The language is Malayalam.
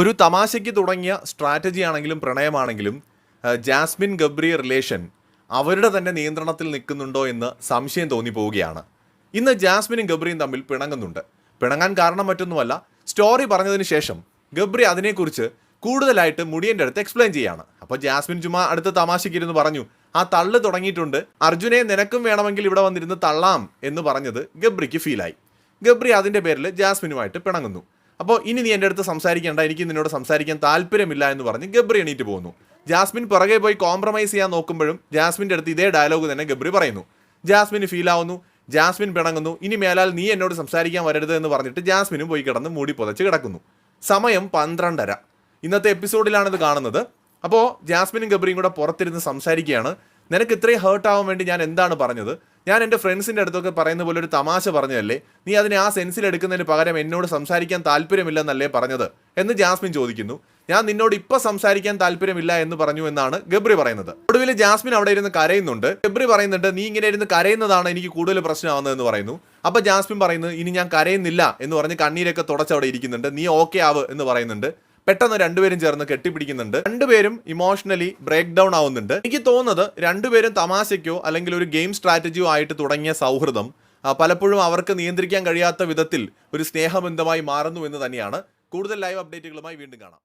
ഒരു തമാശയ്ക്ക് തുടങ്ങിയ സ്ട്രാറ്റജി ആണെങ്കിലും പ്രണയമാണെങ്കിലും ജാസ്മിൻ ഗബ്രി റിലേഷൻ അവരുടെ തന്നെ നിയന്ത്രണത്തിൽ നിൽക്കുന്നുണ്ടോ എന്ന് സംശയം തോന്നിപ്പോവുകയാണ്. ഇന്ന് ജാസ്മിനും ഗബ്രിയും തമ്മിൽ പിണങ്ങുന്നുണ്ട്. പിണങ്ങാൻ കാരണം മറ്റൊന്നുമല്ല, സ്റ്റോറി പറഞ്ഞതിന് ശേഷം ഗബ്രി അതിനെക്കുറിച്ച് കൂടുതലായിട്ട് മുടിയൻ്റെ അടുത്ത് എക്സ്പ്ലെയിൻ ചെയ്യാണ്. അപ്പോൾ ജാസ്മിൻ ചുമ്മാ അടുത്ത് തമാശയ്ക്കിരുന്ന് പറഞ്ഞു, ആ തള്ള് തുടങ്ങിയിട്ടുണ്ട്, അർജുനെ നിനക്കും വേണമെങ്കിൽ ഇവിടെ വന്നിരുന്ന് തള്ളാം എന്ന് പറഞ്ഞത് ഗബ്രിക്ക് ഫീലായി. ഗബ്രി അതിൻ്റെ പേരിൽ ജാസ്മിനുമായിട്ട് പിണങ്ങുന്നു. അപ്പോൾ ഇനി നീ എൻ്റെ അടുത്ത് സംസാരിക്കേണ്ട, എനിക്ക് നിന്നോട് സംസാരിക്കാൻ താല്പര്യമില്ല എന്ന് പറഞ്ഞ് ഗബ്രി എണീറ്റ് പോകുന്നു. ജാസ്മിൻ പുറകെ പോയി കോംപ്രമൈസ് ചെയ്യാൻ നോക്കുമ്പോഴും ജാസ്മിൻ്റെ അടുത്ത് ഇതേ ഡയലോഗ് തന്നെ ഗബ്രി പറയുന്നു. ജാസ്മിന് ഫീലാവുന്നു, ജാസ്മിൻ പിണങ്ങുന്നു. ഇനി മേലാൽ നീ എന്നോട് സംസാരിക്കാൻ വരരുത് എന്ന് പറഞ്ഞിട്ട് ജാസ്മിനും പോയി കിടന്ന് മൂടി പുതച്ച് കിടക്കുന്നു. സമയം 12:30. ഇന്നത്തെ എപ്പിസോഡിലാണിത് കാണുന്നത്. അപ്പോൾ ജാസ്മിനും ഗബ്രിയും കൂടെ പുറത്തിരുന്ന് സംസാരിക്കുകയാണ്. നിനക്ക് ഇത്രയും ഹേർട്ട് ആവാൻ വേണ്ടി ഞാൻ എന്താണ് പറഞ്ഞത്? ഞാൻ എൻ്റെ ഫ്രണ്ട്സിൻ്റെ അടുത്തൊക്കെ പറയുന്ന പോലെ ഒരു തമാശ പറഞ്ഞതല്ലേ, നീ അതിനെ ആ സെൻസിൽ എടുക്കുന്നതിന് പകരം എന്നോട് സംസാരിക്കാൻ താല്പര്യമില്ലെന്നല്ലേ പറഞ്ഞത് എന്ന് ജാസ്മിൻ ചോദിക്കുന്നു. ഞാൻ നിന്നോട് ഇപ്പം സംസാരിക്കാൻ താല്പര്യമില്ല എന്ന് പറഞ്ഞു എന്നാണ് ഗബ്രി പറയുന്നത്. ഒടുവിൽ ജാസ്മിൻ അവിടെ ഇരുന്ന് കരയുന്നുണ്ട്. ഗബ്രി പറയുന്നുണ്ട്, നീ ഇങ്ങനെ ഇരുന്ന് കരയുന്നതാണ് എനിക്ക് കൂടുതൽ പ്രശ്നമാവുന്നതെന്ന് പറയുന്നു. അപ്പോൾ ജാസ്മിൻ പറയുന്നു, ഇനി ഞാൻ കരയുന്നില്ല എന്ന് പറഞ്ഞ് കണ്ണീരൊക്കെ തുടച്ചവിടെ ഇരിക്കുന്നുണ്ട്. നീ ഓക്കെ ആവ് എന്ന് പറയുന്നുണ്ട്. പെട്ടെന്ന് രണ്ടുപേരും ചേർന്ന് കെട്ടിപ്പിടിക്കുന്നുണ്ട്. രണ്ടുപേരും ഇമോഷണലി ബ്രേക്ക് ഡൗൺ ആവുന്നുണ്ട്. എനിക്ക് തോന്നുന്നത് രണ്ടുപേരും തമാശയ്ക്കോ അല്ലെങ്കിൽ ഒരു ഗെയിം സ്ട്രാറ്റജിയോ ആയിട്ട് തുടങ്ങിയ സൗഹൃദം പലപ്പോഴും അവർക്ക് നിയന്ത്രിക്കാൻ കഴിയാത്ത വിധത്തിൽ ഒരു സ്നേഹബന്ധമായി മാറുന്നു എന്ന് തന്നെയാണ്. കൂടുതൽ ലൈവ് അപ്ഡേറ്റുകളുമായി വീണ്ടും കാണാം.